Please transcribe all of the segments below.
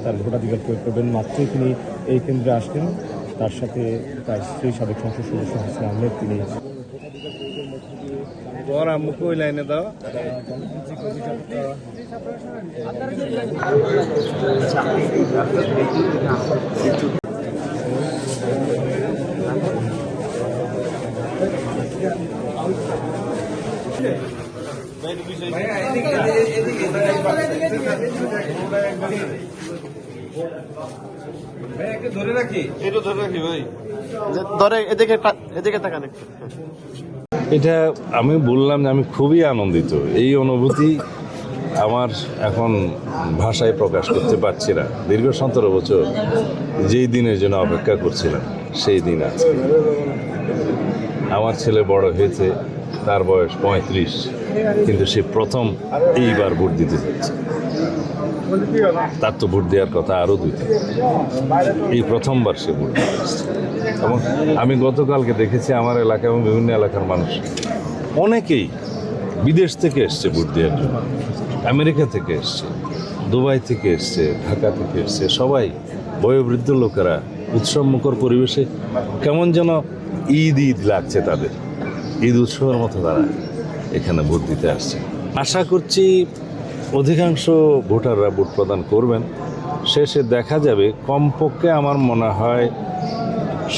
তার ভোটাধিকার প্রয়োগ করবেন মাত্রই তিনি এই কেন্দ্রে আসলেন। তার সাথে তার স্ত্রী সাবেক সংসদ সদস্য হাসিনা আহমেদ তিনি লাইনে দাও। ধরে রাখি ভাই, ধরে এদিকে তাকান একটু। এটা আমি বললাম যে আমি খুবই আনন্দিত। এই অনুভূতি আমার এখন ভাষায় প্রকাশ করতে পারছি না। দীর্ঘ 17 বছর যেই দিনের জন্য অপেক্ষা করছিলাম সেই দিন আছে। আমার ছেলে বড় হয়েছে, তার বয়স 35, কিন্তু সে প্রথম এইবার ভোট দিতে যাচ্ছে। তার তো ভোট দেওয়ার কথা আরও 2-3, এই প্রথমবার সে ভোট দিতে আসছে। এবং আমি গতকালকে দেখেছি আমার এলাকা এবং বিভিন্ন এলাকার মানুষ অনেকেই বিদেশ থেকে এসছে ভোট দেওয়ার জন্য, আমেরিকা থেকে এসছে, দুবাই থেকে এসছে, ঢাকা থেকে এসছে। সবাই বয়োবৃদ্ধ লোকেরা উৎসবমুখর পরিবেশে কেমন যেন ঈদ লাগছে তাদের, ঈদ উৎসবের মতো তারা এখানে ভোট দিতে আসছে। আশা করছি অধিকাংশ ভোটাররা ভোট প্রদান করবেন। শেষে দেখা যাবে কমপক্ষে আমার মনে হয়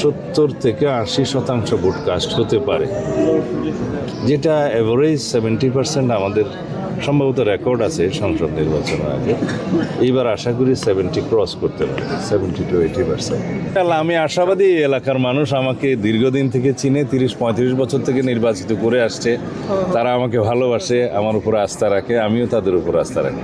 70 থেকে 80% ভোট কাস্ট হতে পারে, যেটা অ্যাভারেজ 70% আমাদের সম্ভবত রেকর্ড আছে সংসদ নির্বাচনের আগে। এইবার আশা করি 70 ক্রস করতে পারে, 70 to 80%। আমি আশাবাদী এলাকার মানুষ আমাকে দীর্ঘদিন থেকে চিনে, 30-35 বছর থেকে নির্বাচিত করে আসছে। তারা আমাকে ভালোবাসে, আমার উপর আস্থা রাখে, আমিও তাদের উপর আস্থা রাখি।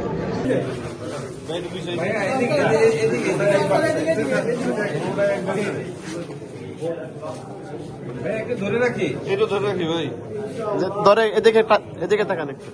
ধরে রাখি ভাই, ধরে এদিকে তাকান একটু।